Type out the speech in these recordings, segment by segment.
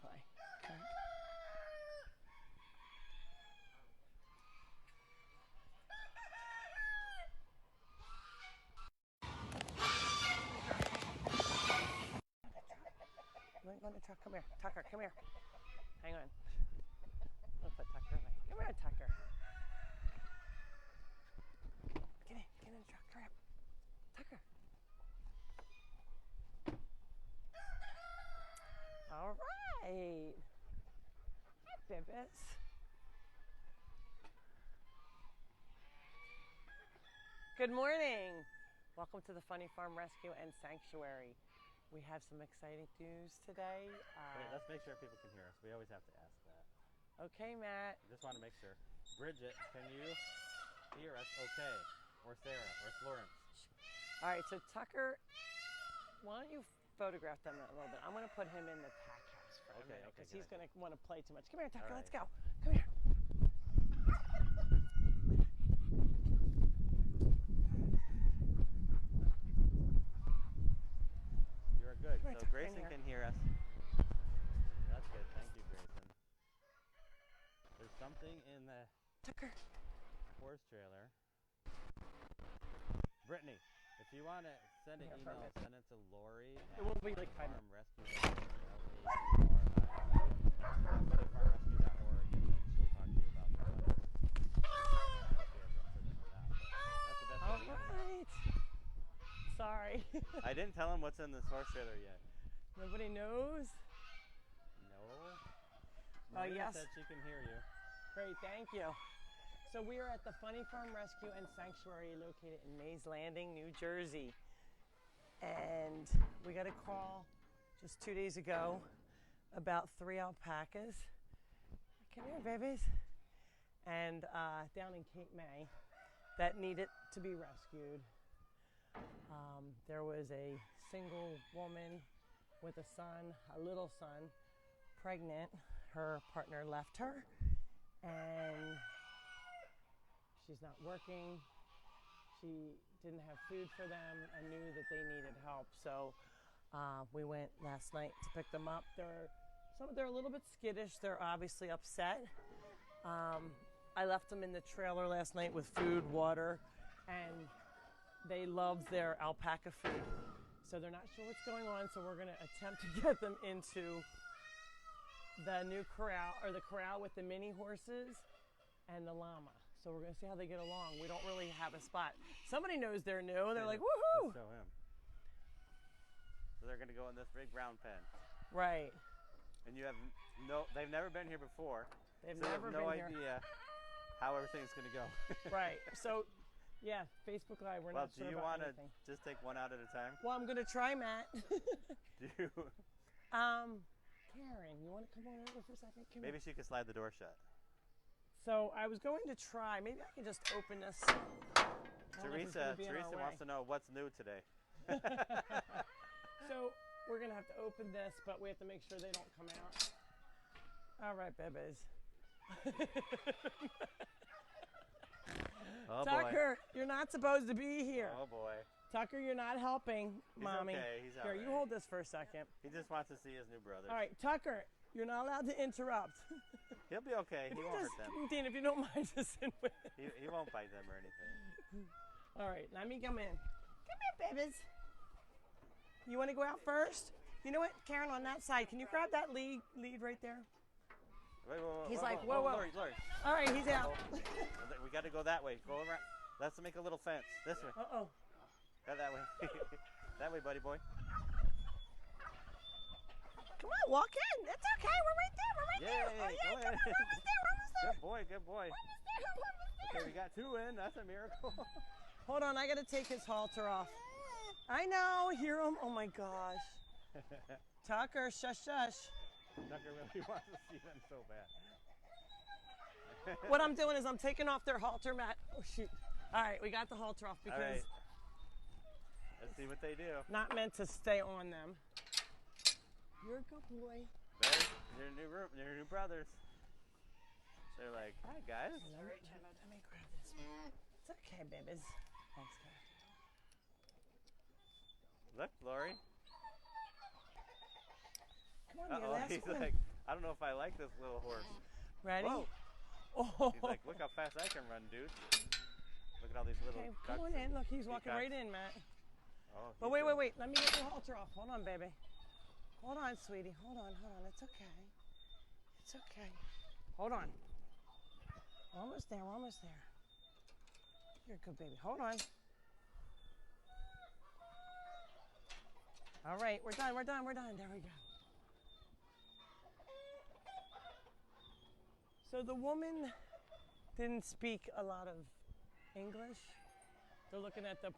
play. Okay. Go in the truck. Come here. Tucker, come here. Hang on. I'll put Tucker away. Come here, Tucker. Get in the truck. Hurry up. Tucker. All right. Hi, Bibbis. Good morning. Welcome to the Funny Farm Rescue and Sanctuary. We have some exciting news today. Wait, let's make sure people can hear us. We always have to ask that. Okay, Matt. I just want to make sure. Bridget, can you hear us okay? Or Sarah, or Florence? All right, so Tucker, why don't you photograph them a little bit? I'm going to put him in the pack house for a minute because he's going to want to play too much. Come here, Tucker, let's go. Come here. You're good. So Grayson can hear us. That's good. Thank you, Grayson. There's something in the Tucker horse trailer. Brittany, if you want to send an email, send it to Lori. It won't be like Farm Rescue. FunnyFarmRescue.org, and then she'll talk to you about that. All right. Sorry. I didn't tell him what's in this horse trailer yet. Nobody knows? No. Maria Yes. Said she can hear you. Great, thank you. So we are at the Funny Farm Rescue and Sanctuary located in Mays Landing, New Jersey. And we got a call just 2 days ago about 3 alpacas. Come here, babies. And down in Cape May that needed to be rescued. There was a single woman with a son, a little son, pregnant. Her partner left her and she's not working. She didn't have food for them and knew that they needed help. So we went last night to pick them up. They're a little bit skittish. They're obviously upset. I left them in the trailer last night with food, water, and they love their alpaca food. So they're not sure what's going on. So we're going to attempt to get them into the new corral, or the corral with the mini horses and the llama. So we're going to see how they get along. We don't really have a spot. Somebody knows they're new. They're like, woohoo! Let's show him. So they're going to go in this big brown pen. Right. And you have they've never been here before. They've never been here. They have no idea how everything's going to go. Right. So, yeah, Facebook Live, we're not sure about anything. Do you want to just take one out at a time? Well, I'm going to try, Matt. Do you? Karen, you want to come on over for a second? Maybe she could slide the door shut. So I was going to try. Maybe I can just open this. Teresa wants to know what's new today. So we're going to have to open this, but we have to make sure they don't come out. All right, babies. Oh, Tucker, boy. you're not supposed to be here. Oh, boy. Tucker, you're not helping, Mommy. Okay. He's all Here, right. you hold this for a second. He just wants to see his new brothers. All right, Tucker, you're not allowed to interrupt. He'll be okay. He won't hurt them. Dean, if you don't mind, just sit with He won't bite them or anything. All right, let me come in. Come here, babies. You want to go out first? You know what, Karen, on that side, can you grab that lead right there? Wait, he's like, whoa. Lori. All right, he's out. We got to go that way. Go around. Let's make a little fence. This way. Uh-oh. Go that way. That way, buddy boy. Come on, walk in. It's okay. We're right there. Oh, yeah, come on. We're almost there. Good boy. We're almost there. Okay, we got 2 in. That's a miracle. Hold on, I got to take his halter off. I know. Hear him. Oh, my gosh. Tucker, shush. Tucker really wants to see them so bad. What I'm doing is I'm taking off their halter, Matt. Oh, shoot. All right, we got the halter off because... All right. Let's see what they do. Not meant to stay on them. You're a good boy. They're new brothers. They're like, hi, guys. Let me grab this. It's okay, babies. Thanks, Karen. Look, Lori. Come on, your last He's one. like, I don't know if I like this little horse. Ready? Whoa. Oh. He's like, look how fast I can run, dude. Look at all these little Okay, cuts come on in. and Look, he's walking peacocks. right in, Matt. Oh, But he's wait, doing- wait, wait. Let me get your halter off. Hold on, baby. Hold on, sweetie. Hold on, hold on. It's okay. It's okay. Hold on. We're almost there. We're almost there. You're a good baby. Hold on. All right, we're done. We're done. We're done. There we go. So the woman didn't speak a lot of English. They're looking at the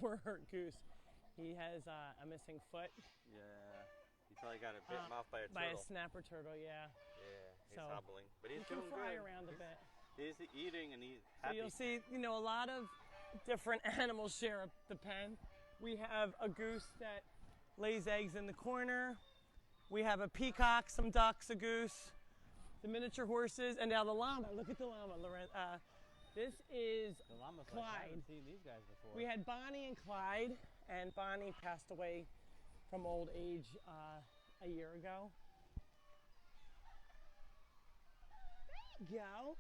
poor hurt goose. He has a missing foot. Yeah. He probably got bitten off by a turtle. By a snapper turtle, yeah. Yeah, he's So, hobbling. But he's You can doing fly good. around a bit. He's eating and he's So happy. you'll see, a lot of different animals share the pen. We have a goose that lays eggs in the corner. We have a peacock, some ducks, a goose, the miniature horses, and now the llama. Look at the llama, Loren. This is The llama's like, I Clyde. haven't seen these guys before. We had Bonnie and Clyde, and Bonnie passed away from old age a year ago. There you go.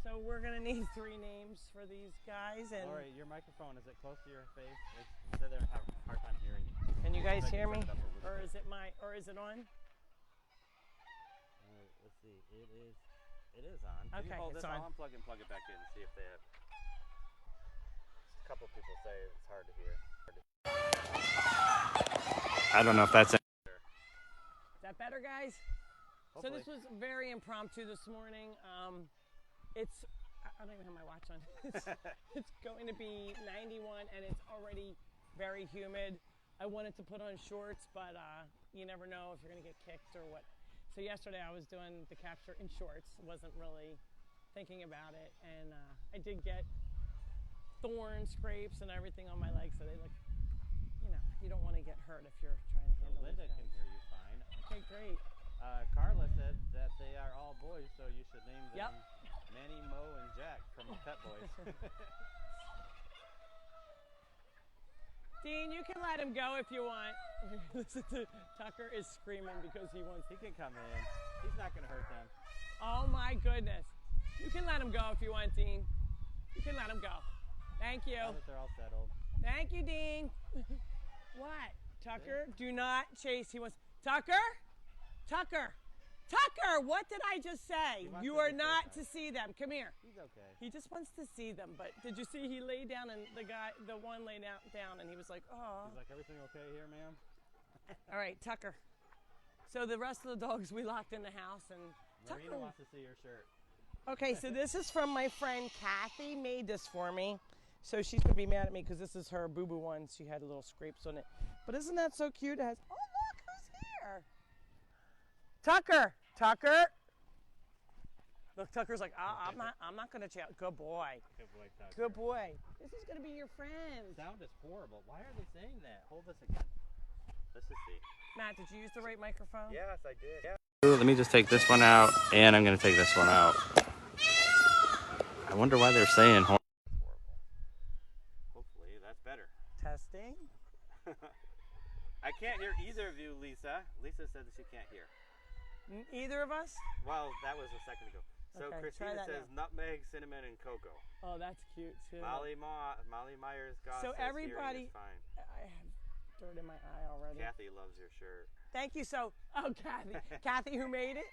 So we're gonna need 3 names for these guys, and Lori, your microphone, is it close to your face? They said they're having a hard time hearing you. can you guys I can hear me? turn it up a little Or bit. is it on? Let's see. It is on. Can Okay, you hold it's this? on. I'll unplug and plug it back in and see if they have. A couple people say it's hard to hear. I don't know if that's. Is that better, guys? So this was very impromptu this morning. I don't even have my watch on. It's going to be 91 and it's already very humid. I wanted to put on shorts, but you never know if you're gonna get kicked or what. So yesterday I was doing the capture in shorts, wasn't really thinking about it, and I did get thorn scrapes and everything on my legs, so they look, you don't want to get hurt if you're trying to handle Linda these can guys. hear you fine. Okay, great. Carla said that they are all boys, so you should name them Yep. Manny, Mo, and Jack from the Pet Boys. Dean, you can let him go if you want. Listen to Tucker is screaming because he wants. He can come in. He's not going to hurt them. Oh my goodness. You can let him go if you want, Dean. You can let him go. Thank you. Now that they're all settled. Thank you, Dean. What? Tucker, do not chase. He wants. Tucker? Tucker! Tucker! What did I just say? wants You to are be not safe. to see them. Come here. He's okay. He just wants to see them. But did you see he laid down and the one laid down and he was like, oh. He's like, everything okay here, ma'am? All right, Tucker. So the rest of the dogs we locked in the house and Marina Tucker. wants to see your shirt. Okay, so this is from my friend Kathy. Made this for me. So she's gonna be mad at me because this is her boo-boo one. She had little scrapes on it. But isn't that so cute? It has. Oh look, who's here? Tucker. Tucker. Look, Tucker's like, I'm not gonna chat. Good boy. Good boy, Tucker. Good boy. This is gonna be your friend. Sound is horrible. Why are they saying that? Hold this again. Let's just see. Matt, did you use the right microphone? Yes, I did. Yeah. Let me just take this one out, and I'm going to take this one out. I wonder why they're saying horrible. That's horrible. Hopefully, that's better. Testing. I can't hear either of you, Lisa. Lisa said that she can't hear. Either of us? Well, that was a second ago. So Okay, try Christina that says nutmeg, cinnamon, and cocoa. Oh, that's cute too. Molly Myers Goss So says everybody- hearing is fine. I have dirt in my eye already. Kathy loves your shirt. Thank you so. Oh, Kathy. Kathy, who made it?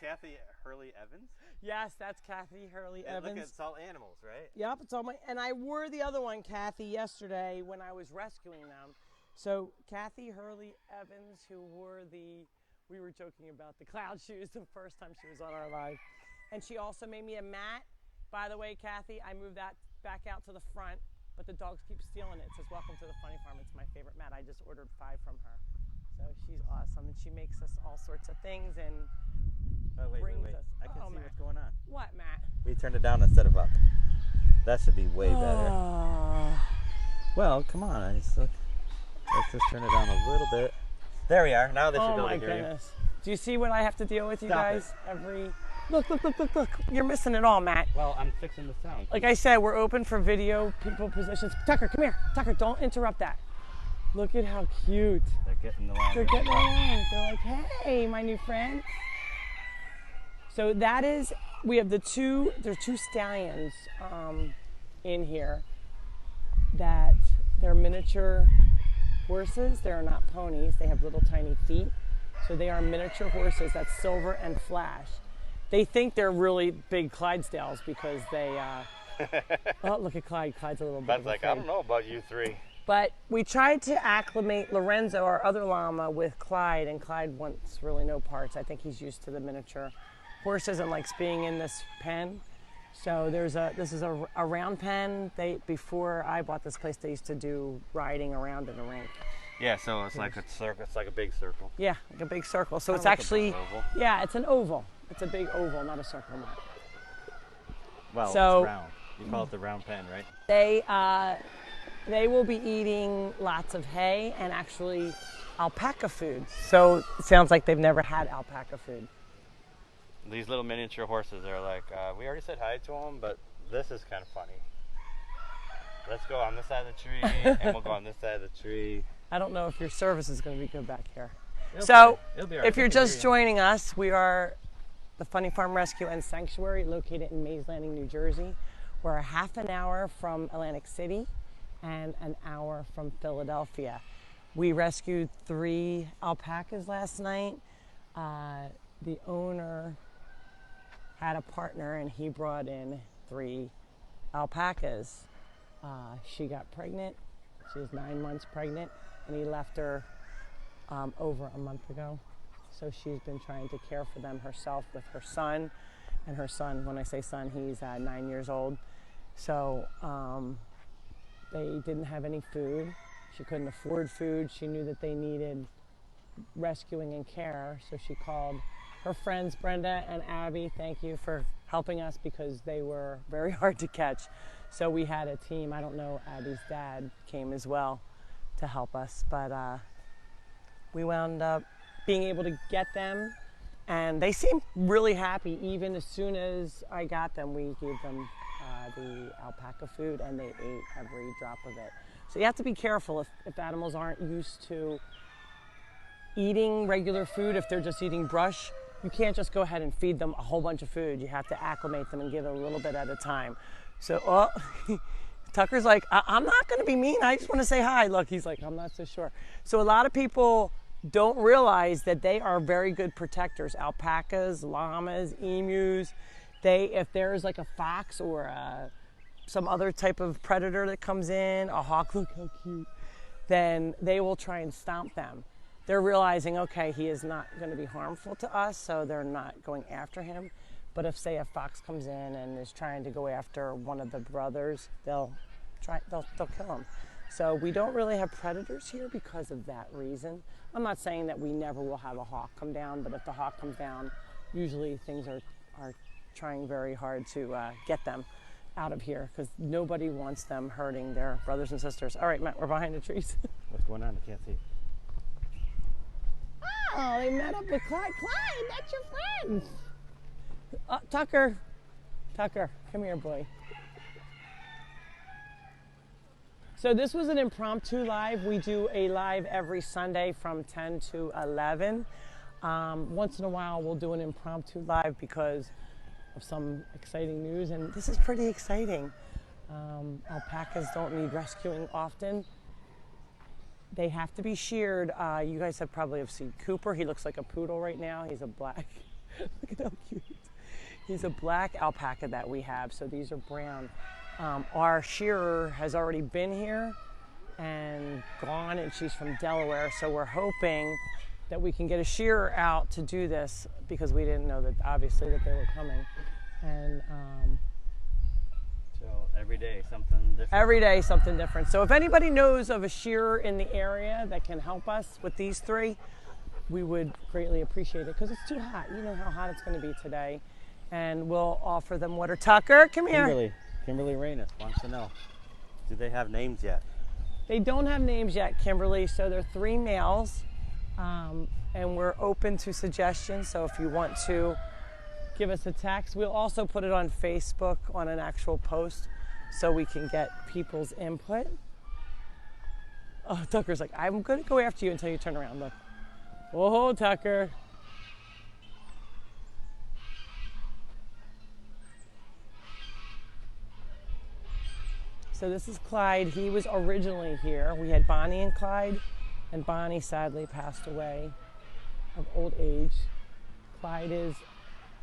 Kathy Hurley Evans. Yes, that's Kathy Hurley And Evans. look, it's all animals, right? Yep, it's on my. And I wore the other one, Kathy, yesterday when I was rescuing them. So Kathy Hurley Evans, who wore the, we were joking about the cloud shoes the first time she was on our live, and she also made me a mat. By the way, Kathy, I moved that back out to the front, but the dogs keep stealing it. It says, "Welcome to the Funny Farm." It's my favorite mat. I just ordered 5 from her. So she's awesome, and she makes us all sorts of things and Oh, wait. brings us. I can see Matt. what's going on. What, Matt? We turned it down instead of up. That should be way better. Oh. Well, come on. Let's just turn it down a little bit. There we are. Now they should Oh be able my to hear goodness. Do you see what I have to deal with, you Stop guys? Look. You're missing it all, Matt. you. Well, I'm fixing the sound. Like I said, we're open for video, people, positions. Tucker, come here. Tucker, don't interrupt that. Look at how cute. They're getting along. They're getting along. They're like, hey. Hey, my new friend. So that is, we have there's two stallions in here that they're miniature horses. They're not ponies. They have little tiny feet. So they are miniature horses. That's Silver and Flash. They think they're really big Clydesdales because they, oh, look at Clyde. Clyde's a little bit Bud's like, I don't know about you three. But we tried to acclimate Lorenzo, our other llama, with Clyde, and Clyde wants really no parts. I think he's used to the miniature horses and likes being in this pen. So this is a round pen. Before I bought this place, they used to do riding around in a rink. Yeah, so it's like a circle. It's like a big circle. Yeah, like a big circle. So it's Kinda like a actually, big oval. yeah, it's an oval. It's a big oval, not a circle. Well, So- it's round. You call it the round pen, right? They will be eating lots of hay and actually alpaca food. So it sounds like they've never had alpaca food. These little miniature horses are like, we already said hi to them, but this is kind of funny. Let's go on this side of the tree, and we'll go on this side of the tree. I don't know if your service is going to be good back here. It'll So, be all right. if you're We can just hear you. joining us, we are the Funny Farm Rescue and Sanctuary located in Mays Landing, New Jersey. We're a half an hour from Atlantic City and an hour from Philadelphia. We rescued 3 alpacas last night. The owner had a partner and he brought in 3 alpacas. She got pregnant. She was 9 months pregnant, and he left her over a month ago. So she's been trying to care for them herself with her son. And her son, when I say son, he's 9 years old. So they didn't have any food. She couldn't afford food. She knew that they needed rescuing and care. So she called her friends, Brenda and Abby. Thank you for helping us because they were very hard to catch. So we had a team. I don't know, Abby's dad came as well to help us. But we wound up being able to get them. And they seemed really happy. Even as soon as I got them, we gave them the alpaca food, and they ate every drop of it. So you have to be careful if animals aren't used to eating regular food. If they're just eating brush, you can't just go ahead and feed them a whole bunch of food. You have to acclimate them and give it a little bit at a time. So Tucker's like, I'm not going to be mean. I just want to say hi. Look, he's like, I'm not so sure. So a lot of people don't realize that they are very good protectors. Alpacas, llamas, emus. If there's like a fox or some other type of predator that comes in, a hawk, look how cute, then they will try and stomp them. They're realizing, okay, he is not going to be harmful to us, so they're not going after him. But if, say, a fox comes in and is trying to go after one of the brothers, they'll kill him. So we don't really have predators here because of that reason. I'm not saying that we never will have a hawk come down, but if the hawk comes down, usually things are trying very hard to get them out of here because nobody wants them hurting their brothers and sisters. All right, Matt, we're behind the trees. What's going on? I can't see. Oh, they met up with Clyde. Clyde, that's your friend. Tucker, come here, boy. So this was an impromptu live. We do a live every Sunday from 10 to 11. Once in a while, we'll do an impromptu live because of some exciting news, and this is pretty exciting. Alpacas don't need rescuing often. They have to be sheared. You guys probably have seen Cooper. He looks like a poodle right now. He's a black, look at how cute. He's a black alpaca that we have, so these are brown. Our shearer has already been here and gone, and she's from Delaware, so we're hoping that we can get a shearer out to do this because we didn't know that, obviously, that they were coming. And So every day something different. every day something different. So if anybody knows of a shearer in the area that can help us with these 3, we would greatly appreciate it because it's too hot. You know how hot it's going to be today. And we'll offer them water. Tucker, come here. Kimberly Reynes wants to know, do they have names yet? They don't have names yet, Kimberly, so they're 3 males. And we're open to suggestions, so if you want to give us a text. We'll also put it on Facebook on an actual post so we can get people's input. Oh, Tucker's like, I'm going to go after you until you turn around. Look. Oh, Tucker. So this is Clyde. He was originally here. We had Bonnie and Clyde, and Bonnie sadly passed away of old age. Clyde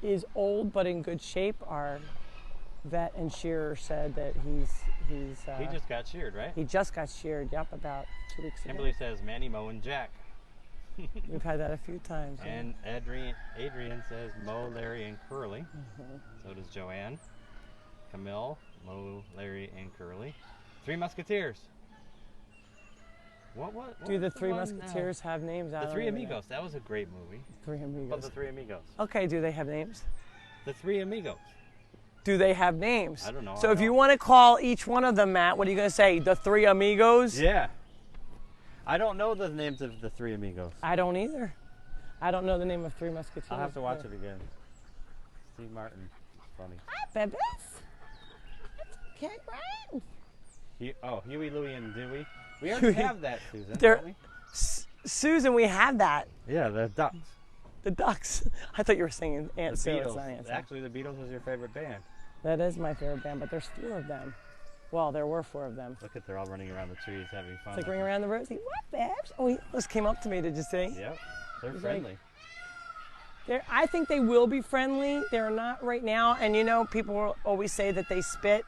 is old but in good shape. Our vet and shearer said that He just got sheared, right? he just got sheared. Yep, about 2 weeks ago. Kimberly says Manny, Mo, and Jack. We've had that a few times. yeah. And Adrian says Mo, Larry, and Curly. So does Joanne. Camille, Mo, Larry, and Curly. Three Musketeers. What Do the was Three one, Musketeers have names? I The don't Three even know. Amigos. That was a great movie. Three What Amigos. about the Three Amigos? Okay, do they have names? The Three Amigos. Do they have names? I don't know. So I if you don't. want to call each one of them, Matt, what are you going to say? The Three Amigos? Yeah. I don't know the names of the Three Amigos. I don't either. I don't know the name of Three Musketeers. I'll have to watch it again. Steve Martin. Funny. Hi, Bebes. It's okay, Brian. Huey, Louie, and Dewey. We already have that, Susan. They're- Don't we? Susan, we had that. Yeah, the Ducks. The Ducks. I thought you were singing The Aunt Sue. It's Beatles. not Aunt Sue. Actually, the Beatles was your favorite band. That is my favorite band, but there's 4 of them. Well, there were 4 of them. Look at they're all running around the trees having fun. It's like Ring Around the Rosie. What, Babs? Oh, he just came up to me. Did you see? Yep. They're He's friendly. I think they will be friendly. They're not right now. And you know, people will always say that they spit.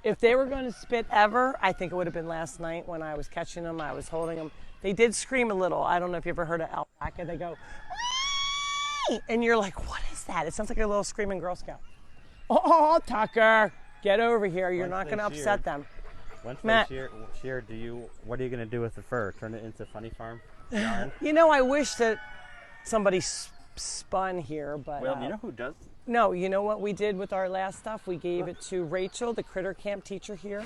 If they were going to spit ever, I think it would have been last night when I was catching them. I was holding them. They did scream a little. I don't know if you ever heard of alpaca. They go, "Wee!" And you're like, what is that? It sounds like a little screaming Girl Scout. Oh, Tucker, get over here. You're Once not they going to sheared- upset them. Once Matt. they shear, what are you going to do with the fur? Turn it into Funny Farm yarn? You know, I wish that somebody spun here, but Well, you know who does? no, you know what we did with our last stuff? We gave it to Rachel, the critter camp teacher here.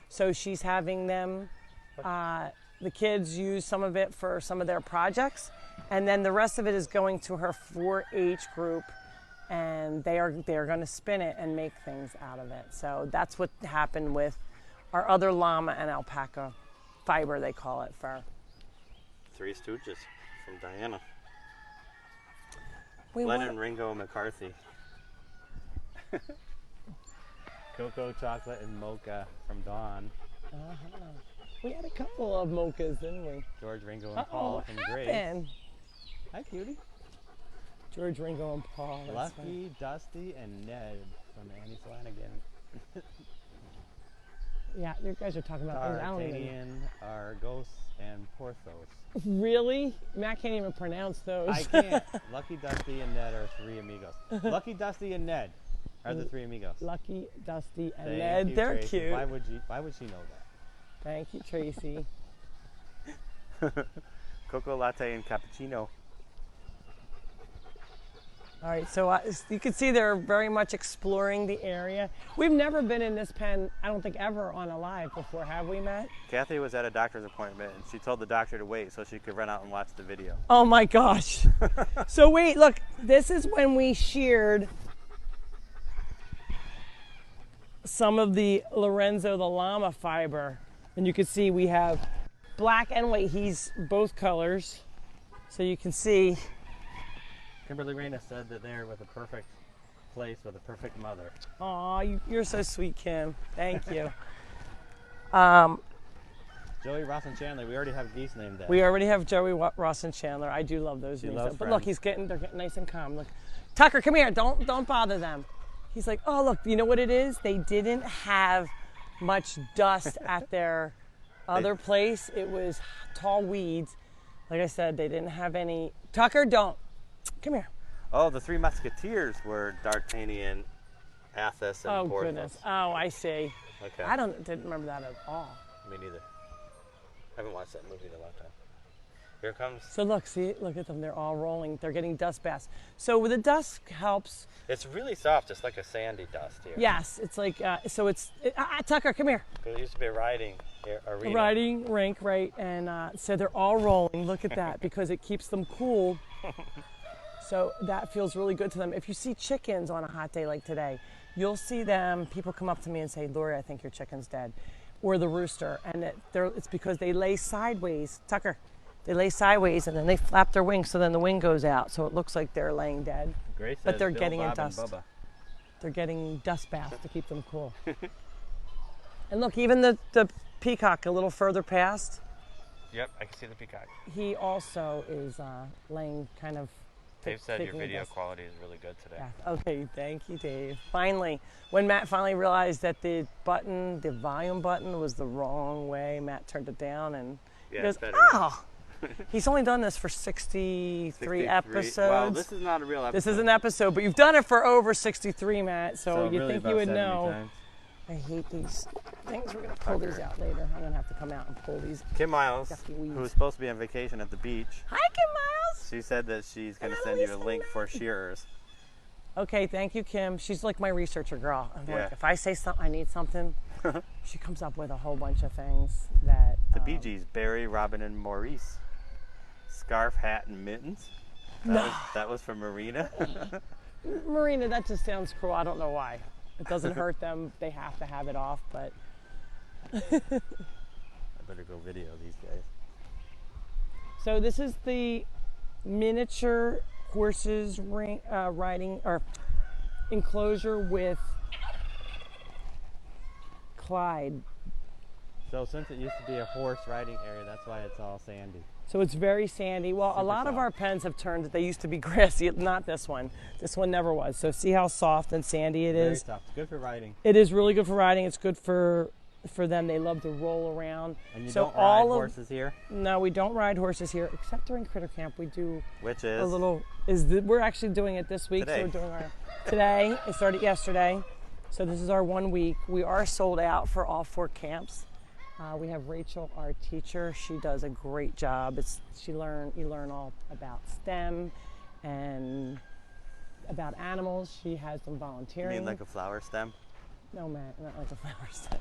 So she's having them, the kids use some of it for some of their projects. And then the rest of it is going to her 4-H group. And they're going to spin it and make things out of it. So that's what happened with our other llama and alpaca fiber, they call it, fur. Three Stooges from Diana. We Lennon, want- Ringo, McCarthy. Cocoa, chocolate, and mocha from Dawn. We had a couple of mochas, didn't we? George, Ringo, and Uh-oh, Paul what from Grace. happened? Hi, cutie. George, Ringo, and Paul. that's funny. Lucky, Dusty, and Ned from Annie Flanagan. Yeah, you guys are talking about things I don't even D'Artagnan, Argos, and Porthos. Really? Matt can't even pronounce those. I can't. Lucky, Dusty, and Ned are 3 amigos. Lucky, Dusty, and Ned are the 3 amigos. Lucky, Dusty, and Thank Ned. you, They're Tracy. cute. Why would she know that? Thank you, Tracy. Cocoa latte and cappuccino. All right, so you can see they're very much exploring the area. We've never been in this pen, I don't think ever on a live before, have we, Matt? Kathy was at a doctor's appointment and she told the doctor to wait so she could run out and watch the video. Oh my gosh. So wait, look, this is when we sheared some of the Lorenzo the llama fiber. And you can see we have black and white. He's both colors. So you can see. Kimberly Reyna said that they're with a perfect place with a perfect mother. Aw, you're so sweet, Kim. Thank you. Joey, Ross, and Chandler, we already have geese named that. We already have Joey, Ross, and Chandler. I do love those She names. loves But look, friends. they're getting nice and calm. Look, Tucker, come here. Don't bother them. He's like, oh look, you know what it is? They didn't have much dust at their other place. It was tall weeds. Like I said, they didn't have any. Tucker, don't. Come here. Oh, the 3 Musketeers were D'Artagnan, Athos, and Oh Porthos. goodness. Oh, I see. Okay. I didn't remember that at all. Me neither. Haven't watched that movie in a long time. Here it comes. So look at them. They're all rolling. They're getting dust baths. So the dust helps. It's really soft. It's like a sandy dust here. Yes, it's like Tucker, come here. It used to be a riding arena. A riding rink, right? And so they're all rolling. Look at that because it keeps them cool. So that feels really good to them. If you see chickens on a hot day like today, you'll see them. People come up to me and say, "Lori, I think your chicken's dead," or the rooster, and it's because they lay sideways. Tucker. They lay sideways and then they flap their wings, so then the wing goes out, so it looks like they're laying dead. Grace But says they're Bill, getting in Bob, and dust. Bubba. They're getting dust baths to keep them cool. And look, even the peacock a little further past, Yep, I can see the peacock. he also is laying kind of. Dave said your taking a video guess. quality is really good today. Yeah. Okay, thank you, Dave. Finally, when Matt finally realized that the volume button was the wrong way, Matt turned it down and he Yeah, goes, it's better now. oh. He's only done this for 63 episodes. Well, this is not a real episode. This is an episode, but you've done it for over 63, Matt, so you really think you about would 70 know. times. I hate these things. We're going to pull these out later. I'm going to have to come out and pull these. Kim Miles, Yucky weeds. who's supposed to be on vacation at the beach, Hi, Kim Miles. she said that she's going to And send you a Eloise link and for shearers. Okay, thank you, Kim. She's like my researcher girl. I'm Yeah. like, if I say something, I need something, she comes up with a whole bunch of things that. The Bee Gees, Barry, Robin, and Maurice. Scarf, hat, and mittens. That was from Marina. Marina, that just sounds cruel. I don't know why. It doesn't hurt them. They have to have it off, but. I better go video these guys. So this is the miniature horses riding or enclosure with Clyde. So since it used to be a horse riding area, that's why it's all sandy. So it's very sandy. Well, a Super lot of soft. our pens have turned. They used to be grassy. Not this one. This one never was. So see how soft and sandy it Very is. soft. Good for riding. It is really good for riding. It's good for them. They love to roll around. And you So don't ride all of- horses here, No, we don't ride horses here, except during Critter Camp. We do which a is little. We're actually doing it this week. Today. So we're doing our today. It started yesterday. So this is our 1 week. We are sold out for all 4 camps. We have Rachel, our teacher. She does a great job. You learn all about STEM and about animals. She has them you volunteering. mean like a flower stem? No, Matt, not like a flower stem.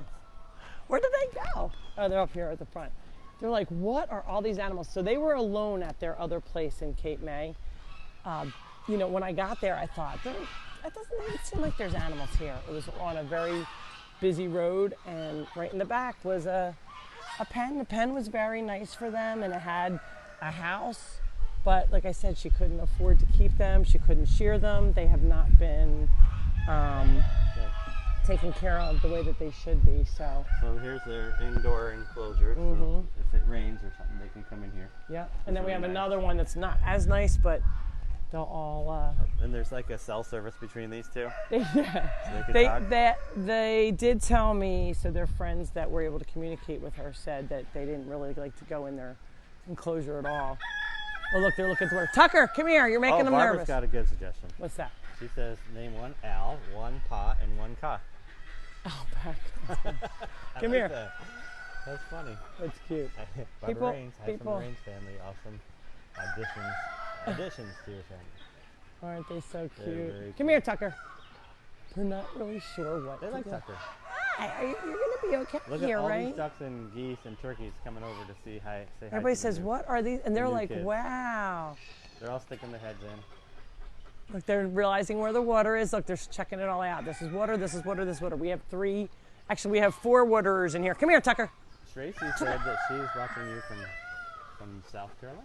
Where did they go? Oh, they're up here at the front. They're like, what are all these animals? So they were alone at their other place in Cape May. When I got there, I thought, it doesn't even seem like there's animals here. It was on a very busy road, and right in the back was a pen. The pen was very nice for them, and it had a house. But like I said, she couldn't afford to keep them. She couldn't shear them. They have not been taken care of the way that they should be. So here's their indoor enclosure. So if it rains or something, they can come in here. yeah, and then we have really nice. another one that's not as nice, but they'll all. And there's like a cell service between these two. Yeah. So they can talk. They did tell me, so their friends that were able to communicate with her said that they didn't really like to go in their enclosure at all. Oh, look, they're looking through. Tucker, come here. You're making them Barbara's nervous. got a good suggestion. What's that? She says, name one owl, one pa, and one ka. Oh, back. I Come like here. that. That's funny. That's cute. Barbara People- Raines, hi from people- the Raines family. Awesome additions to your family. Aren't they so They're cute? very Come cute. here, Tucker. We're not really sure what They to like do. Tucker. Hi, you're going to be okay Look here, at all right? these ducks and geese and turkeys coming over to say hi. Everybody to the says, new- what are these? And they're new like, kids. wow. They're all sticking their heads in. Look, they're realizing where the water is. Look, they're checking it all out. This is water, this is water, this is water. We have 4 waterers in here. Come here, Tucker. Tracy said that she's watching you from South Carolina.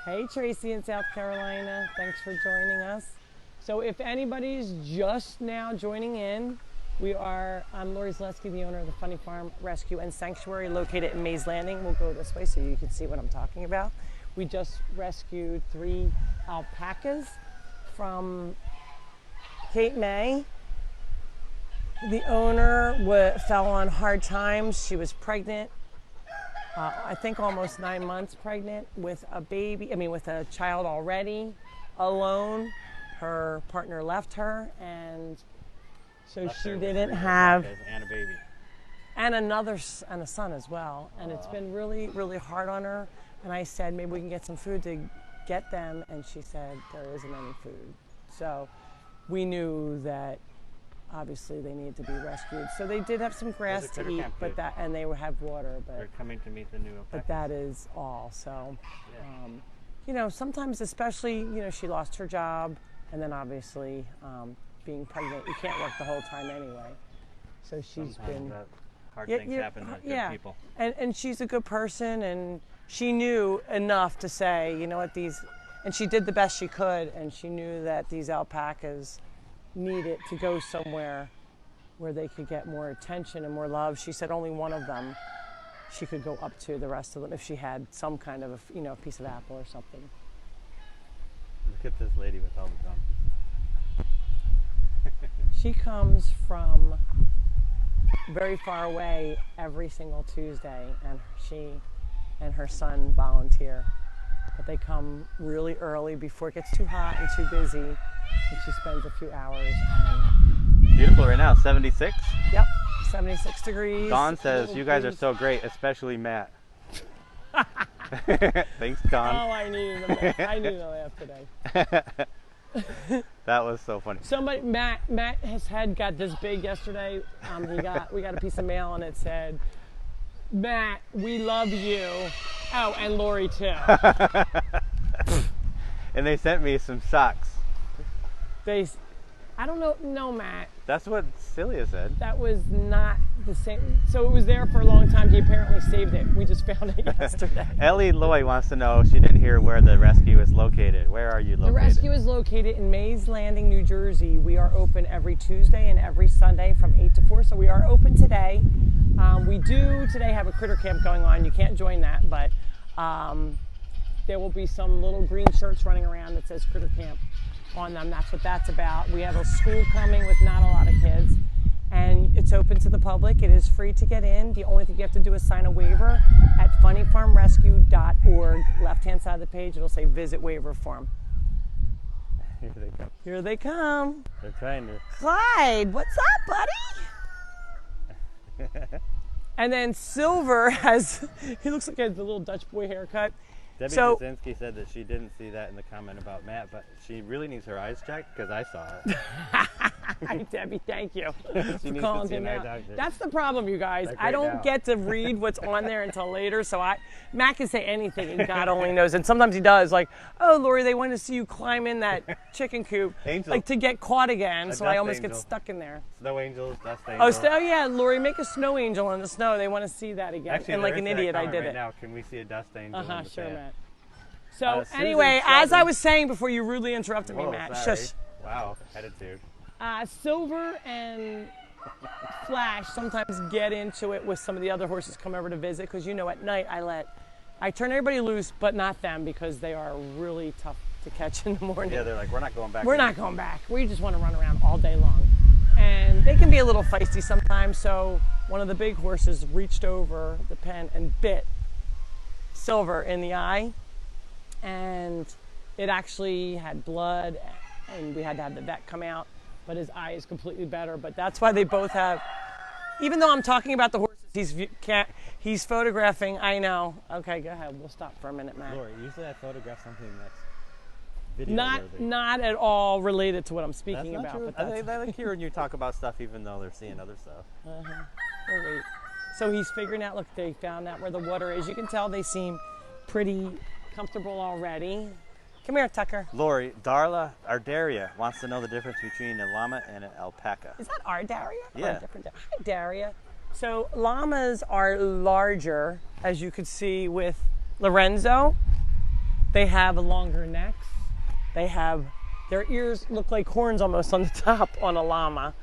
Hey, Tracy in South Carolina. Thanks for joining us. So if anybody's just now joining in, I'm Lori Zaleski, the owner of the Funny Farm Rescue and Sanctuary located in Mays Landing. We'll go this way so you can see what I'm talking about. We just rescued 3 alpacas from Cape May. The owner fell on hard times. She was pregnant, I think almost 9 months pregnant with with a child already, alone. Her partner left her, and so Left she her with didn't 3 have, alpacas and a baby. and a son as well. And it's been really, really hard on her. And I said, maybe we can get some food to get them. And she said, there isn't any food. So we knew that obviously they needed to be rescued. So they did have some grass to critter eat, camp food. and they would have water, They're coming to meet the new alpacas. but that is all. So, Yeah. sometimes, especially, she lost her job, and then obviously being pregnant, you can't work the whole time anyway. So she's Sometimes been. that hard Yeah, things yeah, happen to good yeah. people. And she's a good person, and she knew enough to say, you know what, and she did the best she could, and she knew that these alpacas needed to go somewhere where they could get more attention and more love. She said only one of them she could go up to. The rest of them, if she had some kind of, a piece of apple or something. Look at this lady with all the donkeys. She comes from very far away every single Tuesday, and she and her son volunteer. But they come really early before it gets too hot and too busy, and she spends a few hours. Beautiful right now, 76. Yep, 76 degrees. Dawn says, you guys are so great, especially Matt. Thanks, Dawn. Oh, I needed a laugh today. That was so funny. Matt, his head got this big yesterday. We got a piece of mail and it said, "Matt, we love you." Oh, and Lori too. And they sent me some socks. I don't know. No, Matt. That's what Celia said. That was not the same. So it was there for a long time. He apparently saved it. We just found it yesterday. Ellie Loy wants to know, she didn't hear where the rescue is located. Where are you located? The rescue is located in Mays Landing, New Jersey. We are open every Tuesday and every Sunday from 8 to 4. So we are open today. We do today have a critter camp going on. You can't join that, but there will be some little green shirts running around that says critter camp on them. That's what that's about. We have a school coming with not a lot of kids, and it's open to the public. It is free to get in. The only thing you have to do is sign a waiver at funnyfarmrescue.org. Left-hand side of the page, it'll say visit waiver form. Here they come. Here they come. They're trying to. Clyde, what's up, buddy? And then Silver he looks like he has a little Dutch boy haircut. Debbie Jasinski said that she didn't see that in the comment about Matt, but she really needs her eyes checked because I saw it. Hi, Debbie, thank you She for needs calling to see him an eye out. doctor. That's the problem, you guys. Like I don't now. get to read what's on there until later, so Matt can say anything, and God only knows. And sometimes he does, like, "Oh, Lori, they want to see you climb in that chicken coop, Angel. like to get caught again." So I dust almost get angel. stuck in there. Snow angels, dust Oh, angels. yeah, Lori, make a snow angel in the snow. They want to see that again. Actually, and like there an is that idiot, I comment did right it. now. Can we see a dust angel? in the Sure, sand? Matt. So Susan anyway, as Sheldon. I was saying before you rudely interrupted me, Whoa, Matt, sorry. shush. Wow, attitude. Silver and Flash sometimes get into it with some of the other horses come over to visit, because at night I turn everybody loose, but not them, because they are really tough to catch in the morning. Yeah, they're like, we're not going back. We're not going back. We just want to run around all day long. And they can be a little feisty sometimes, so one of the big horses reached over the pen and bit Silver in the eye, and it actually had blood, and we had to have the vet come out, but his eye is completely better. But that's why they both have, even though I'm talking about the horses, he's photographing. I know. Okay, go ahead. We'll stop for a minute, Matt. Lori, usually I photograph something that's video-worthy. Not at all related to what I'm That's speaking not about. true. But I like hearing you talk about stuff even though they're seeing other stuff. Oh, wait. So he's figuring out, look, they found out where the water is. You can tell they seem pretty comfortable already. Come here, Tucker. Lori, Ardaria wants to know the difference between a llama and an alpaca. Is that our Daria? Yeah. Hi, Daria. So llamas are larger, as you could see with Lorenzo. They have longer necks. Their ears look like horns almost on the top on a llama.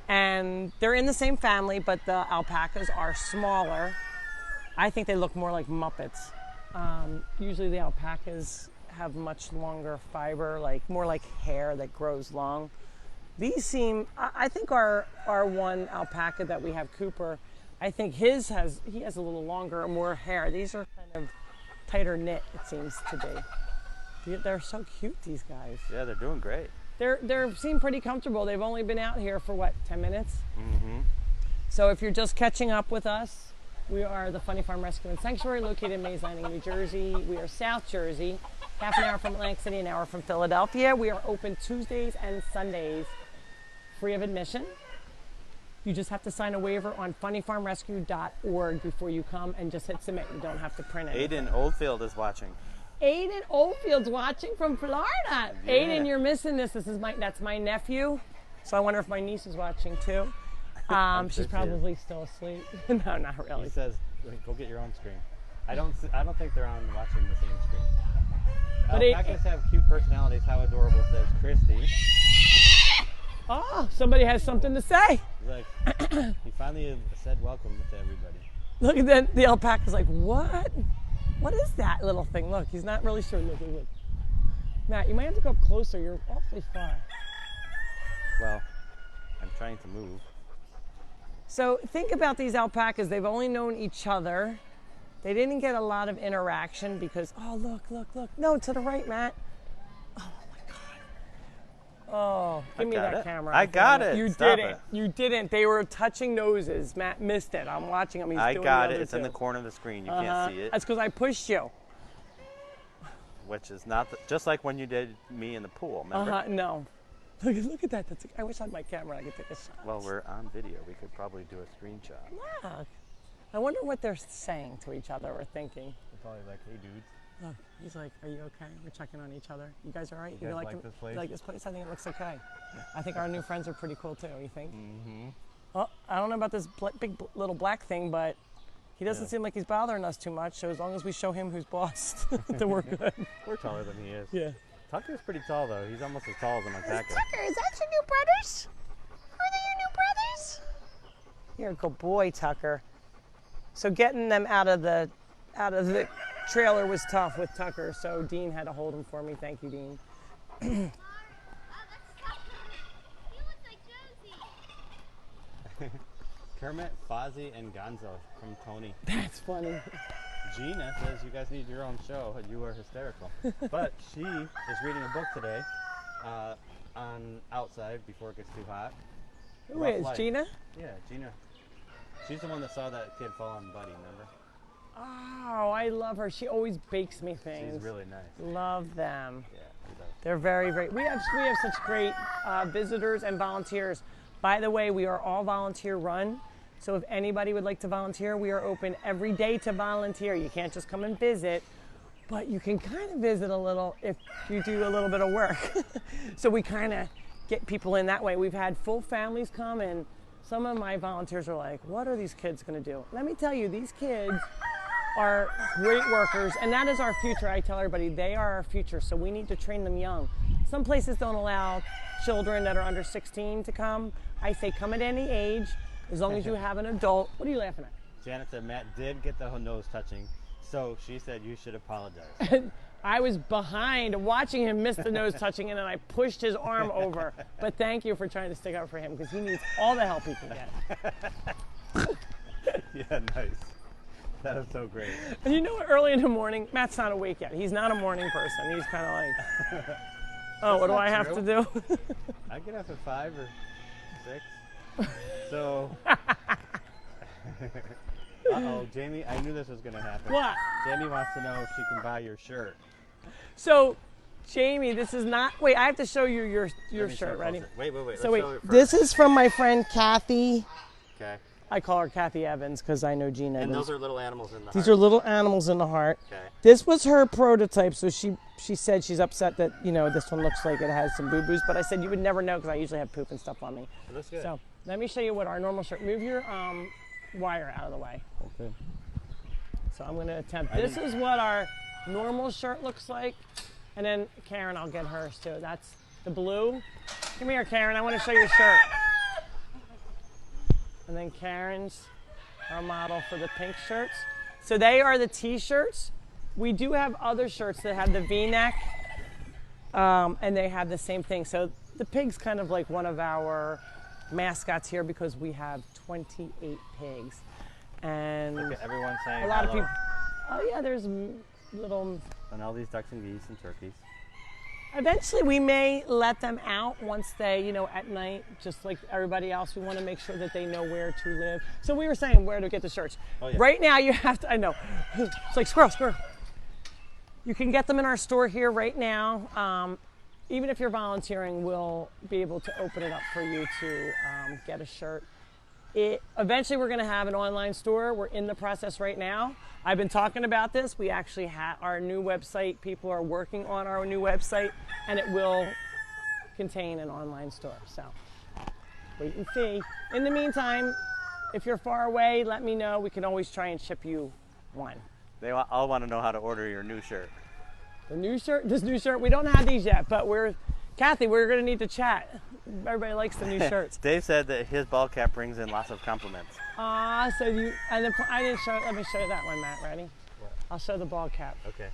And they're in the same family, but the alpacas are smaller. I think they look more like Muppets. Usually the alpacas have much longer fiber, more like hair that grows long. These seem, I think our one alpaca that we have, Cooper, I think he has a little longer, more hair. These are kind of tighter knit, it seems to be. They're so cute, these guys. Yeah, they're doing great. They seem pretty comfortable. They've only been out here for 10 minutes? Mm-hmm. So if you're just catching up with us, we are the Funny Farm Rescue and Sanctuary, located in Mays Landing, New Jersey. We are South Jersey, half an hour from Atlantic City, an hour from Philadelphia. We are open Tuesdays and Sundays, free of admission. You just have to sign a waiver on funnyfarmrescue.org before you come, and just hit submit. You don't have to print it. Aiden Oldfield is watching. Aiden Oldfield's watching from Florida. Yeah. Aiden, you're missing this. That's my nephew. So I wonder if my niece is watching too. She's probably still asleep. No, not really. He says, "Go get your own screen." I don't think they're on watching the same screen. But Alpacas have cute personalities. How adorable, says Christy. Oh, somebody has something to say. Like, he finally said welcome to everybody. Look at that. The alpaca's like, what? What is that little thing? Look, he's not really sure. Look. Matt, you might have to go up closer. You're awfully far. Well, I'm trying to move. So think about these alpacas. They've only known each other. They didn't get a lot of interaction because, oh, look. No, to the right, Matt. Oh, my God. Oh, give me that camera. I got it. You Stop didn't. it. You didn't. They were touching noses. Matt missed it. I'm watching him. He's I doing got the it. other It's in two. the corner of the screen. You can't see it. That's because I pushed you. Which is not just like when you did me in the pool. Remember? No. Look at that. I wish I had my camera. I could take a shot. Well, we're on video. We could probably do a screenshot. Look. I wonder what they're saying to each other or thinking. They're probably like, "Hey, dudes." Look, he's like, "Are you okay? We're checking on each other. You guys all right? You guys like like this place? You like this place? I think it looks okay. I think our new friends are pretty cool too. You think? Mm-hmm. Well, I don't know about this big little black thing, but he doesn't seem like he's bothering us too much. So as long as we show him who's boss, then we're good. We're taller than he is. Yeah. Tucker's pretty tall though. He's almost as tall as an alpaca. Tucker, is that your new brothers? Are they your new brothers? You're a good boy, Tucker. So getting them out of the trailer was tough with Tucker, so Dean had to hold him for me. Thank you, Dean. He looks like Josie. Kermit, Fozzie, and Gonzo from Tony. That's funny. Gina says you guys need your own show, and you are hysterical. But she is reading a book today on outside before it gets too hot. Who Rough is Life. Gina? Yeah, Gina. She's the one that saw that kid fall on Buddy, remember? Oh, I love her. She always bakes me things. She's really nice. Love them. Yeah, she does. They're very, very. We have such great visitors and volunteers. By the way, we are all volunteer run. So if anybody would like to volunteer, we are open every day to volunteer. You can't just come and visit, but you can kind of visit a little if you do a little bit of work. So we kind of get people in that way. We've had full families come, and some of my volunteers are like, what are these kids going to do? Let me tell you, these kids are great workers, and that is our future. I tell everybody, they are our future, so we need to train them young. Some places don't allow children that are under 16 to come. I say come at any age, as long as you have an adult. What are you laughing at? Janet said Matt did get the nose touching, so she said you should apologize. I was behind watching him miss the nose touching, and then I pushed his arm over. But thank you for trying to stick up for him, because he needs all the help he can get. Yeah, nice. That is so great. And you know what, early in the morning, Matt's not awake yet. He's not a morning person. He's kind of like, oh, what do I have to do? I get up at 5 or 6. So, uh-oh, Jamie, I knew this was going to happen. What? Jamie wants to know if she can buy your shirt. So, Jamie, this is not, wait, I have to show you your Let me show shirt. it Ready? closer. Wait. So Let's wait, show it first. this is from my friend Kathy. Okay. I call her Kathy Evans because I know Gina. And Evans. those are little animals in the These heart. are little animals in the heart. Okay. This was her prototype, so she said she's upset that, you know, this one looks like it has some boo-boos, but I said you would never know because I usually have poop and stuff on me. It looks good. So let me show you what our normal shirt, move your wire out of the way. Okay. So I'm going to attempt, this is what our normal shirt looks like, and then Karen, I'll get hers too. That's the blue. Come here, Karen, I want to show your shirt. And then Karen's our model for the pink shirts. So they are the t-shirts. We do have other shirts that have the V-neck, and they have the same thing. So the pig's kind of like one of our mascots here because we have 28 pigs. And Okay, everyone's saying a lot of hello. people, oh yeah, there's little, And all these ducks and geese and turkeys. eventually we may let them out once they, you know, at night, just like everybody else. We want to make sure that they know where to live. So we were saying where to get the shirts. Oh, yeah. Right now you have to, I know, it's like squirrel. You can get them in our store here right now. Even if you're volunteering, we'll be able to open it up for you to get a shirt. Eventually we're going to have an online store. We're in the process right now. I've been talking about this. We actually have our new website. People are working on our new website, and it will contain an online store. So wait and see. In the meantime, if you're far away, let me know. We can always try and ship you one. They all want to know how to order your new shirt. The new shirt, this new shirt, we don't have these yet, but Kathy, we're going to need to chat. everybody likes the new shirts. Dave said that his ball cap brings in lots of compliments. So you, and I didn't show, let me show you that one, Matt, ready? What? I'll show the ball cap, Okay.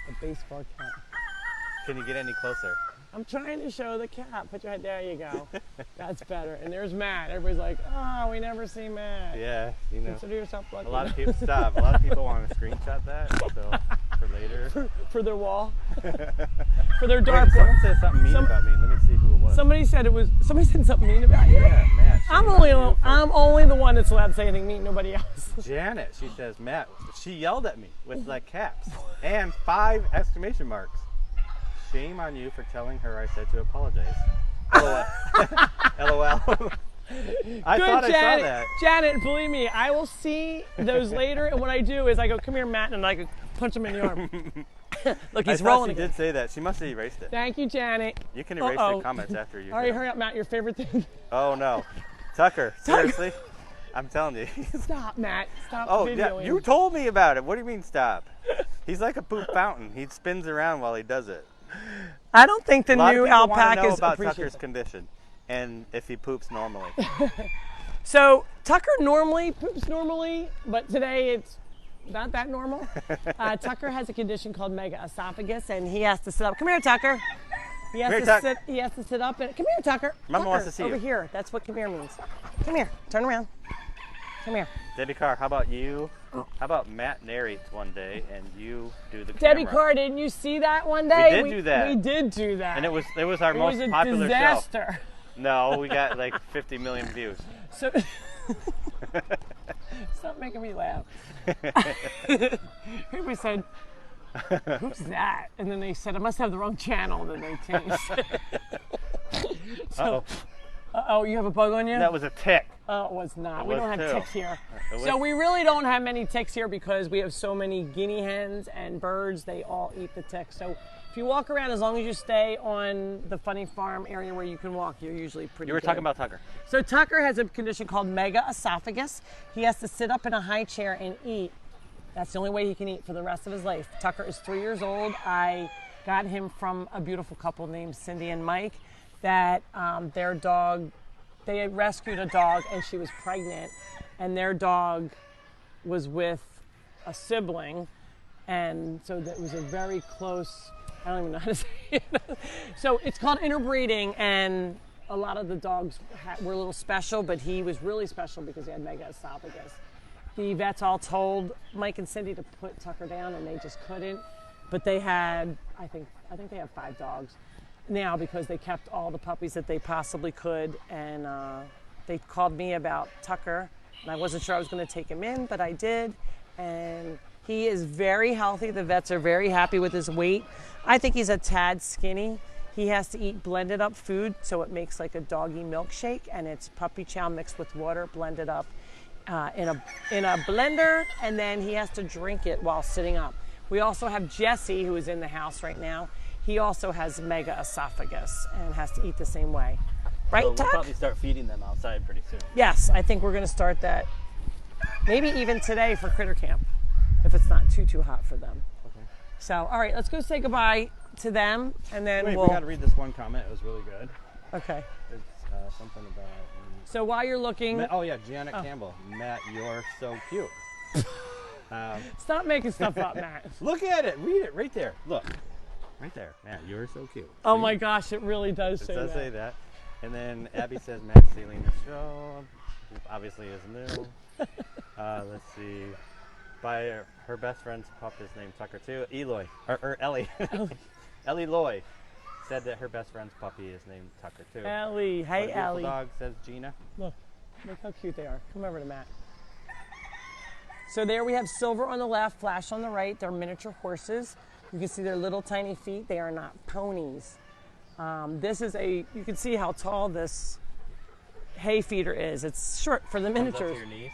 the baseball cap. Can you get any closer? I'm trying to show the cap. Put your head, there you go. That's better. And there's Matt. Everybody's like, oh, we never see Matt. Yeah, you know. Consider yourself lucky. A lot of people stop. A lot of people want to screenshot that, so for later. For their wall. For their Wait, dartboard. someone said something mean about me. Let me see who it was. Somebody said something mean about you. Yeah, Matt. I'm only the one that's allowed to say anything mean, nobody else. Janet, she says, Matt, she yelled at me with like caps and 5 exclamation marks. Shame on you for telling her I said to apologize. LOL. LOL. I thought Janet. I saw that. Janet, believe me, I will see those later, and what I do is I go, come here, Matt, and I go punch him in the arm. Look, he's I thought rolling she again. did say that. She must have erased it. Thank you, Janet. You can erase the comments after you. All right, hit hurry them. up, Matt. Your favorite thing. Oh no, Tucker. Seriously, I'm telling you. Stop, Matt. Stop Oh videoing. yeah, you told me about it. What do you mean stop? He's like a poop fountain. He spins around while he does it. I don't think the A lot new of people want to know alpacas about appreciate Tucker's it. condition and if he poops normally. So Tucker normally poops normally, but today it's not that normal. Tucker has a condition called megaesophagus, and he has to sit up. Come here, Tucker. He has Come here, to Tuck. sit. He has to sit up. And come here, Tucker. Mama Tucker, wants to see over you. here. That's what come here means. Come here. Turn around. Come here. Debbie Carr, how about you? How about Matt narrates one day and you do the Debbie camera? Carr, didn't you see that one day? did do that. We did do that. And it was our It most was a popular disaster. show. No, we got like 50 million views. So stop making me laugh. Everybody said, "Who's that?" And then they said, "I must have the wrong channel." Then they changed. Uh-oh. Oh, you have a bug on you? That was a tick. Oh, it was not. It We was don't have too. ticks here. It was- So we really don't have many ticks here because we have so many guinea hens and birds. They all eat the ticks. So if you walk around, as long as you stay on the Funny Farm area where you can walk, you're usually pretty You were good. talking about Tucker. So Tucker has a condition called megaesophagus. He has to sit up in a high chair and eat. That's the only way he can eat for the rest of his life. Tucker is 3 years old. I got him from a beautiful couple named Cindy and Mike that their dog, they had rescued a dog and she was pregnant, and their dog was with a sibling, and so that was a very close, I don't even know how to say it. So it's called interbreeding, and a lot of the dogs were a little special, but he was really special because he had megaesophagus. The vets all told Mike and Cindy to put Tucker down, and they just couldn't. But they had, I think they have 5 dogs now because they kept all the puppies that they possibly could. And they called me about Tucker, and I wasn't sure I was going to take him in, but I did. And he is very healthy. The vets are very happy with his weight. I think he's a tad skinny. He has to eat blended up food, so it makes like a doggy milkshake, and it's puppy chow mixed with water, blended up in a blender, and then he has to drink it while sitting up. We also have Jesse, who is in the house right now. He also has megaesophagus and has to eat the same way. Right, So we'll Tuck? probably start feeding them outside pretty soon. Yes, I think we're going to start that maybe even today for Critter Camp, if it's not too hot for them. Okay. So, all right, let's go say goodbye to them, and then Wait, we'll. we got to read this one comment. It was really good. Okay. It's something about. So while you're looking, Oh yeah, Janet Campbell. Matt, you're so cute. stop making stuff up, Matt. Look at it. Read it right there. Look. Right there. Matt, you're so cute. Oh my gosh, it really does It say does that. say that. And then Abby says Matt's stealing the show. He obviously is new. Let's see. By her best friend's pup is named Tucker too. Eloy. Or Ellie. Ellie Loy said that her best friend's puppy is named Tucker too. Ellie, My hey beautiful Ellie. dog says Gina. Look how cute they are. Come over to Matt. So there we have Silver on the left, Flash on the right. They're miniature horses. You can see their little tiny feet. They are not ponies. You can see how tall this hay feeder is. It's short for the Comes up miniatures. to your knees.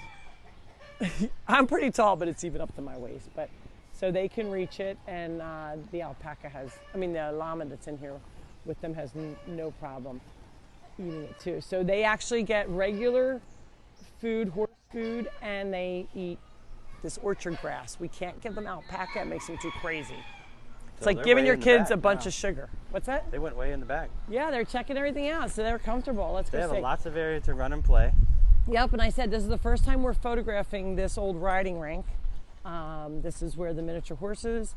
I'm pretty tall, but it's even up to my waist. But so they can reach it, and the llama that's in here with them has no problem eating it too. So they actually get regular food, horse food, and they eat this orchard grass. We can't give them alpaca; it makes them too crazy. It's like giving your kids a bunch of sugar. What's that? They went way in the back. Yeah, they're checking everything out, so they're comfortable. Let's They go have see. lots of area to run and play. Yep, and I said this is the first time we're photographing this old riding rink. This is where the miniature horses,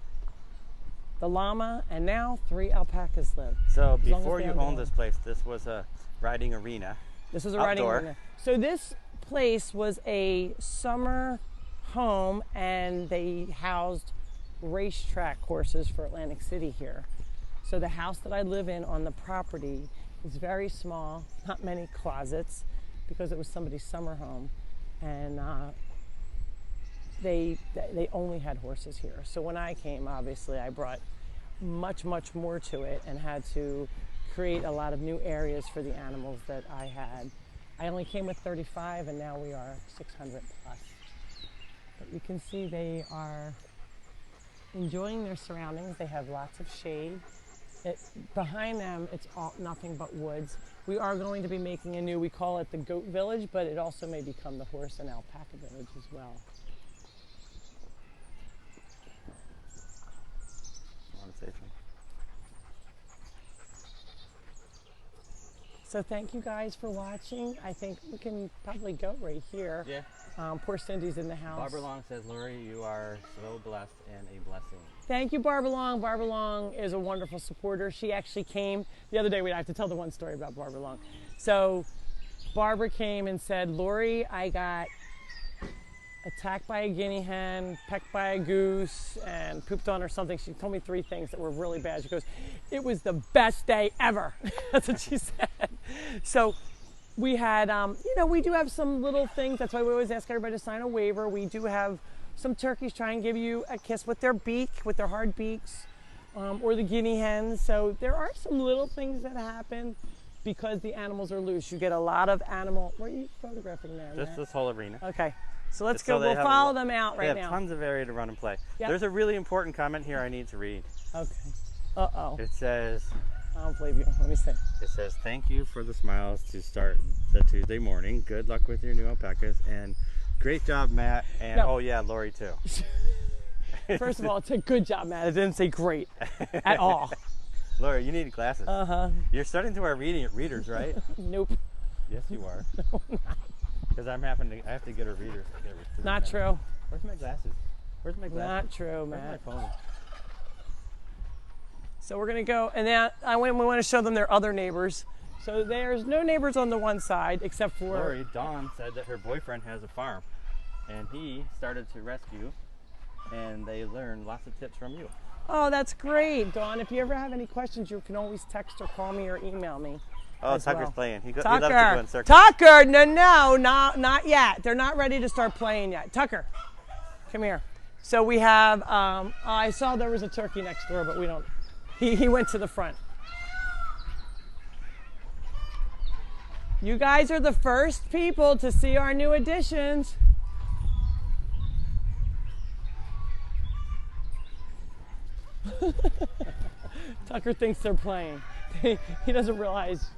the llama, and now 3 alpacas live. So long as before they you understand. owned this place, this was a riding arena. This is a riding Outdoor. arena. So this place was a summer home, and they housed racetrack horses for Atlantic City here. So the house that I live in on the property is very small, not many closets, because it was somebody's summer home, and they only had horses here. So when I came, obviously I brought much more to it and had to create a lot of new areas for the animals that I had. I only came with 35, and now we are 600 plus. But you can see they are enjoying their surroundings. They have lots of shade. Behind them, it's all nothing but woods. We are going to be making a new, we call it the Goat Village, but it also may become the Horse and Alpaca Village as well. Want to say something? So thank you guys for watching. I think we can probably go right here. Yeah. Poor Cindy's in the house. Barbara Long says, Lori, you are so blessed and a blessing. Thank you, Barbara Long. Barbara Long is a wonderful supporter. She actually came the other day. I have to tell the one story about Barbara Long. So Barbara came and said, Lori, I got attacked by a guinea hen, pecked by a goose, and pooped on or something. She told me 3 things that were really bad. She goes, it was the best day ever. That's what she said. So we had, we do have some little things. That's why we always ask everybody to sign a waiver. We do have some turkeys try and give you a kiss with their beak, with their hard beaks, or the guinea hens. So there are some little things that happen because the animals are loose. You get a lot of animal. What are you photographing there, Just Matt? this whole arena. Okay, so let's Just so go. they We'll have a follow lo- them out They right have now. tons of area to run and play. Yep. There's a really important comment here I need to read. Okay. Uh-oh. It says, I don't believe you. Let me see. It says, thank you for the smiles to start the Tuesday morning. Good luck with your new alpacas. And great job, Matt. And No. oh yeah, Lori too. First of all, it's a good job, Matt. It didn't say great at all. Lori, you need glasses. Uh-huh. You're starting to wear readers, right? Nope. Yes, you are. Because I have to get a reader. Not true. Where's my glasses? Where's my glasses? Not true, Where's my Matt. phone? So we're gonna go, and now we want to show them their other neighbors. So there's no neighbors on the one side except for. Lori, Dawn said that her boyfriend has a farm, and he started to rescue, and they learned lots of tips from you. Oh, that's great, Dawn. If you ever have any questions, you can always text or call me or email me. Oh, as Tucker's well. playing. He loves to go Tucker, in circles. Tucker, no, not yet. They're not ready to start playing yet. Tucker, come here. So we have. I saw there was a turkey next door, but we don't. He went to the front. You guys are the first people to see our new additions. Tucker thinks they're playing. He doesn't realize